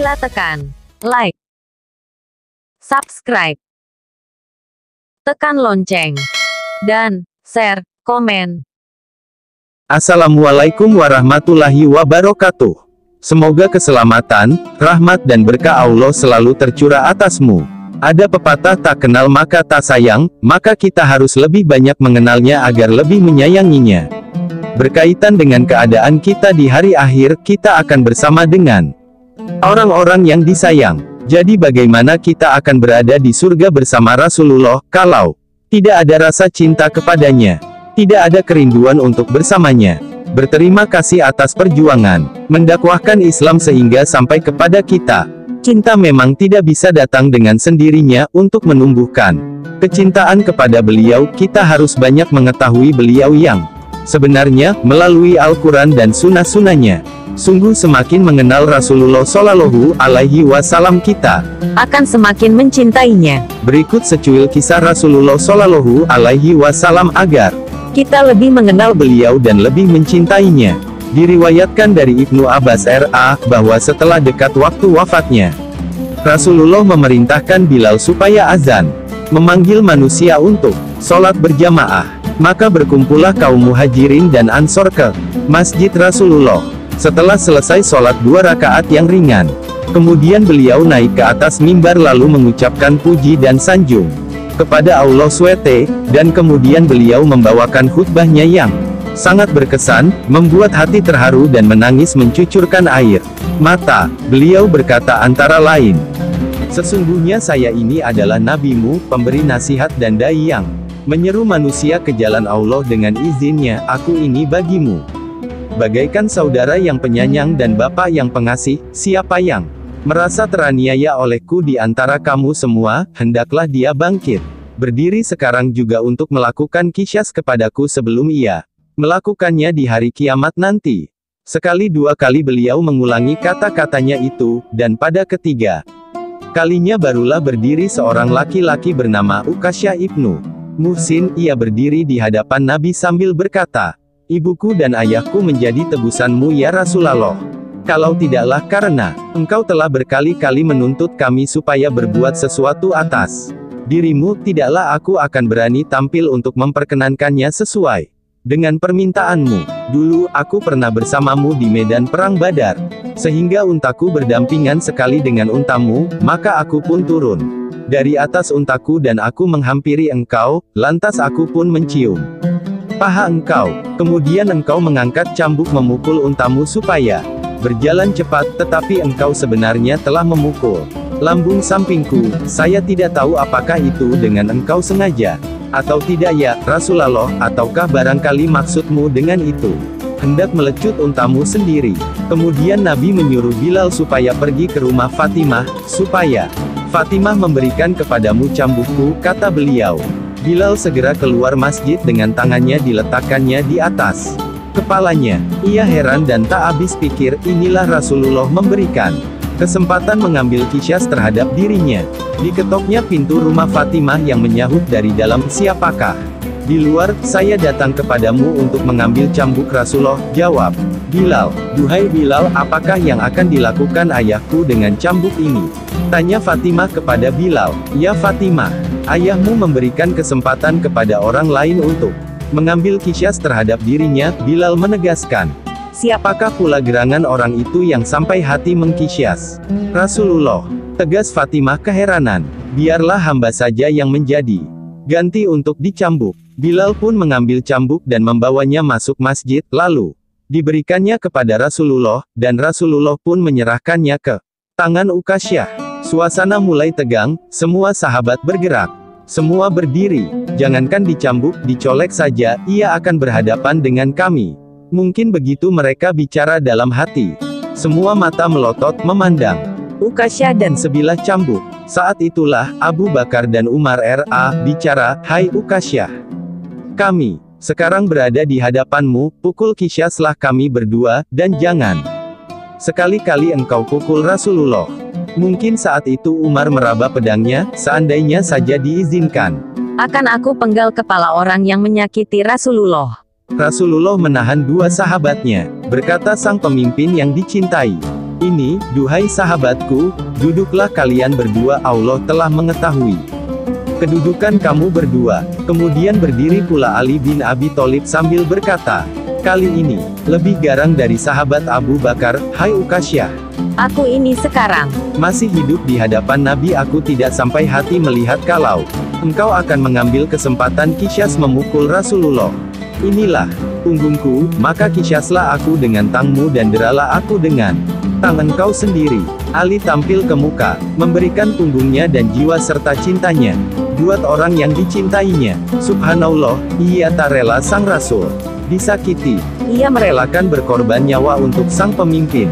Sila tekan like, subscribe, tekan lonceng, dan share, komen. Assalamualaikum warahmatullahi wabarakatuh. Semoga keselamatan, rahmat dan berkah Allah selalu tercurah atasmu. Ada pepatah tak kenal maka tak sayang, maka kita harus lebih banyak mengenalnya agar lebih menyayanginya. Berkaitan dengan keadaan kita di hari akhir, kita akan bersama dengan orang-orang yang disayang. Jadi bagaimana kita akan berada di surga bersama Rasulullah, kalau tidak ada rasa cinta kepadanya, tidak ada kerinduan untuk bersamanya. Berterima kasih atas perjuangan mendakwahkan Islam sehingga sampai kepada kita. Cinta memang tidak bisa datang dengan sendirinya. Untuk menumbuhkan kecintaan kepada beliau, kita harus banyak mengetahui beliau yang sebenarnya, melalui Al-Quran dan sunnah-sunnahnya. Sungguh semakin mengenal Rasulullah Shallallahu Alaihi Wasallam, kita akan semakin mencintainya. Berikut secuil kisah Rasulullah Shallallahu Alaihi Wasallam agar kita lebih mengenal beliau dan lebih mencintainya. Diriwayatkan dari Ibnu Abbas R.A. bahwa setelah dekat waktu wafatnya, Rasulullah memerintahkan Bilal supaya azan, memanggil manusia untuk sholat berjamaah. Maka berkumpullah kaum muhajirin dan ansor ke masjid Rasulullah. Setelah selesai sholat 2 rakaat yang ringan, kemudian beliau naik ke atas mimbar lalu mengucapkan puji dan sanjung kepada Allah SWT, dan kemudian beliau membawakan khutbahnya yang sangat berkesan, membuat hati terharu dan menangis mencucurkan air mata. Beliau berkata antara lain, "Sesungguhnya saya ini adalah nabimu, pemberi nasihat dan dai yang menyeru manusia ke jalan Allah dengan izinnya. Aku ini bagimu bagaikan saudara yang penyayang dan bapak yang pengasih. Siapa yang merasa teraniaya olehku di antara kamu semua, hendaklah dia bangkit berdiri sekarang juga untuk melakukan qisyas kepadaku sebelum ia melakukannya di hari kiamat nanti." Sekali 2 kali beliau mengulangi kata-katanya itu, dan pada ketiga kalinya barulah berdiri seorang laki-laki bernama Ukasyah ibnu Muhsin. Ia berdiri di hadapan Nabi sambil berkata, "Ibuku dan ayahku menjadi tebusanmu ya Rasulullah. Kalau tidaklah karena engkau telah berkali-kali menuntut kami supaya berbuat sesuatu atas dirimu, tidaklah aku akan berani tampil untuk memperkenankannya sesuai dengan permintaanmu. Dulu, aku pernah bersamamu di medan perang Badar, sehingga untaku berdampingan sekali dengan untamu, maka aku pun turun dari atas untaku dan aku menghampiri engkau, lantas aku pun mencium paha engkau. Kemudian engkau mengangkat cambuk memukul untamu supaya berjalan cepat, tetapi engkau sebenarnya telah memukul lambung sampingku. Saya tidak tahu apakah itu dengan engkau sengaja atau tidak ya Rasulullah, ataukah barangkali maksudmu dengan itu hendak melecut untamu sendiri." Kemudian Nabi menyuruh Bilal supaya pergi ke rumah Fatimah, supaya Fatimah memberikan kepadamu cambukku, kata beliau. Bilal segera keluar masjid dengan tangannya diletakkannya di atas kepalanya. Ia heran dan tak habis pikir, inilah Rasulullah memberikan kesempatan mengambil qisyas terhadap dirinya. Diketoknya pintu rumah Fatimah yang menyahut dari dalam, "Siapakah di luar?" "Saya datang kepadamu untuk mengambil cambuk Rasulullah," jawab Bilal. "Duhai Bilal, apakah yang akan dilakukan ayahku dengan cambuk ini?" tanya Fatimah kepada Bilal. "Ya Fatimah, ayahmu memberikan kesempatan kepada orang lain untuk mengambil qisyas terhadap dirinya." Bilal menegaskan, "Siapakah pula gerangan orang itu yang sampai hati mengqisyas Rasulullah?" Tegas Fatimah keheranan. "Biarlah hamba saja yang menjadi ganti untuk dicambuk." Bilal pun mengambil cambuk dan membawanya masuk masjid, lalu diberikannya kepada Rasulullah, dan Rasulullah pun menyerahkannya ke tangan Ukasyah. Suasana mulai tegang, semua sahabat bergerak, semua berdiri. "Jangankan dicambuk, dicolek saja, ia akan berhadapan dengan kami." Mungkin begitu mereka bicara dalam hati. Semua mata melotot memandang Ukasyah dan sebilah cambuk. Saat itulah Abu Bakar dan Umar R.A. bicara, "Hai Ukasyah, kami sekarang berada di hadapanmu, pukul qisyaslah kami berdua, dan jangan sekali-kali engkau pukul Rasulullah." Mungkin saat itu Umar meraba pedangnya, "Seandainya saja diizinkan, Akan aku penggal kepala orang yang menyakiti Rasulullah." Rasulullah menahan 2 sahabatnya. Berkata sang pemimpin yang dicintai, Ini, duhai sahabatku, duduklah kalian berdua, Allah telah mengetahui kedudukan kamu berdua. Kemudian berdiri pula Ali bin Abi Thalib sambil berkata, kali ini, lebih garang dari sahabat Abu Bakar, hai Ukasyah. Aku ini sekarang Masih hidup di hadapan Nabi, aku tidak sampai hati melihat kalau engkau akan mengambil kesempatan kisyas memukul Rasulullah. Inilah punggungku, maka kisyaslah aku dengan tangmu dan deralah aku dengan tang engkau sendiri. Ali tampil ke muka, memberikan punggungnya dan jiwa serta cintanya buat orang yang dicintainya. Subhanallah, ia tak rela sang Rasul disakiti. Ia merelakan berkorban nyawa untuk sang pemimpin.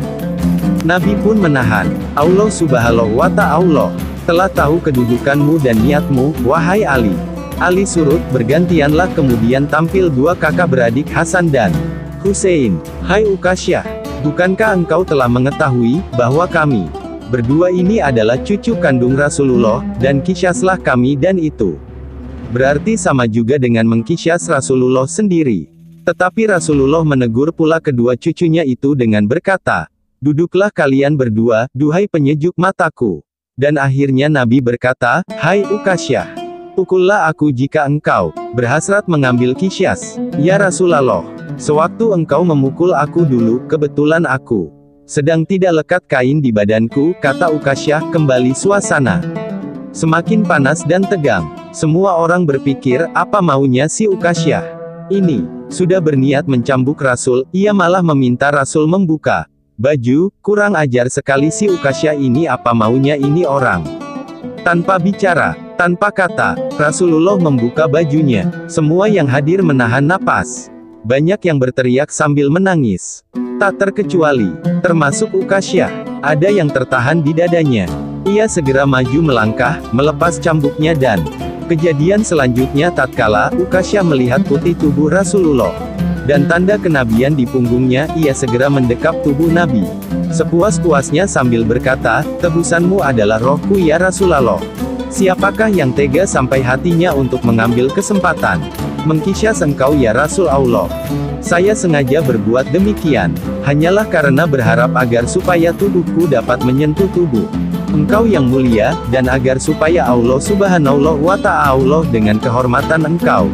Nabi pun menahan. Allah subhanahu wa ta'ala telah tahu kedudukanmu dan niatmu, wahai Ali. Ali surut, bergantianlah, kemudian tampil dua kakak beradik Hasan dan Hussein. Hai Ukasyah, bukankah engkau telah mengetahui bahwa kami berdua ini adalah cucu kandung Rasulullah, dan kisyaslah kami, dan itu berarti sama juga dengan mengkisyas Rasulullah sendiri. Tetapi Rasulullah menegur pula kedua cucunya itu dengan berkata, duduklah kalian berdua, duhai penyejuk mataku. Dan akhirnya Nabi berkata, hai Ukasyah, pukullah aku jika engkau berhasrat mengambil kisyas. Ya Rasulullah, sewaktu engkau memukul aku dulu, kebetulan aku sedang tidak lekat kain di badanku, kata Ukasyah. Kembali suasana semakin panas dan tegang. Semua orang berpikir, apa maunya si Ukasyah ini? Sudah berniat mencambuk Rasul, ia malah meminta Rasul membuka baju. Kurang ajar sekali si Ukasyah ini, apa maunya ini orang? Tanpa bicara, tanpa kata, Rasulullah membuka bajunya. Semua yang hadir menahan napas. Banyak yang berteriak sambil menangis. Tak terkecuali, termasuk Ukasyah. Ada yang tertahan di dadanya. Ia segera maju melangkah, melepas cambuknya dan kejadian selanjutnya tatkala Ukasyah melihat putih tubuh Rasulullah dan tanda kenabian di punggungnya, ia segera mendekap tubuh Nabi sepuas-puasnya sambil berkata, tebusanmu adalah rohku ya Rasulullah. Siapakah yang tega sampai hatinya untuk mengambil kesempatan mengkisyas engkau ya Rasul Allah? Saya sengaja berbuat demikian, hanyalah karena berharap agar supaya tubuhku dapat menyentuh tubuh engkau yang mulia, dan agar supaya Allah subhanahu wa ta'ala dengan kehormatan engkau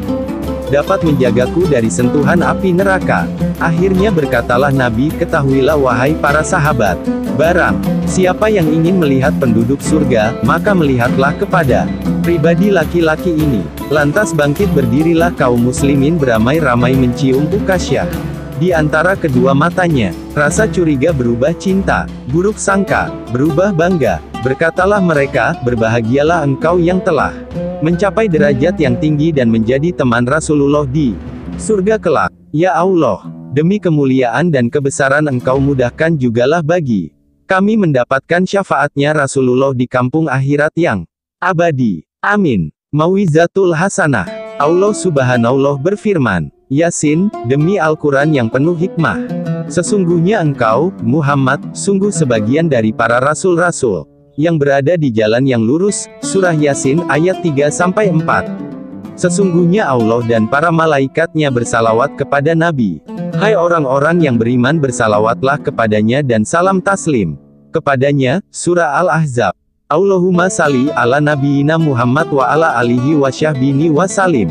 dapat menjagaku dari sentuhan api neraka. Akhirnya berkatalah Nabi, ketahuilah wahai para sahabat, barang siapa yang ingin melihat penduduk surga, maka melihatlah kepada pribadi laki-laki ini. Lantas bangkit berdirilah kaum muslimin beramai-ramai mencium Ukasyah. Di antara kedua matanya, rasa curiga berubah cinta, buruk sangka berubah bangga. Berkatalah mereka, berbahagialah engkau yang telah mencapai derajat yang tinggi dan menjadi teman Rasulullah di surga kelak. Ya Allah, demi kemuliaan dan kebesaran engkau mudahkan jugalah bagi kami mendapatkan syafaatnya Rasulullah di kampung akhirat yang abadi. Amin. Mau'izatul Hasanah. Allah subhanahu berfirman, Yasin, demi Al-Quran yang penuh hikmah. Sesungguhnya engkau, Muhammad, sungguh sebagian dari para rasul-rasul yang berada di jalan yang lurus. Surah Yasin ayat 3-4. Sesungguhnya Allah dan para malaikatnya bersalawat kepada Nabi. Hai orang-orang yang beriman, bersalawatlah kepadanya dan salam taslim kepadanya. Surah Al-Ahzab. Allahumma salli ala nabiyina Muhammad wa ala alihi wa syahbini wa salim.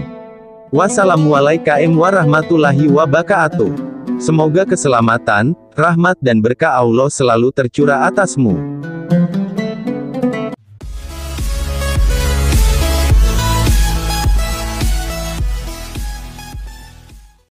Wassalamualaikum warahmatullahi wabarakatuh. Semoga keselamatan, rahmat dan berkah Allah selalu tercurah atasmu.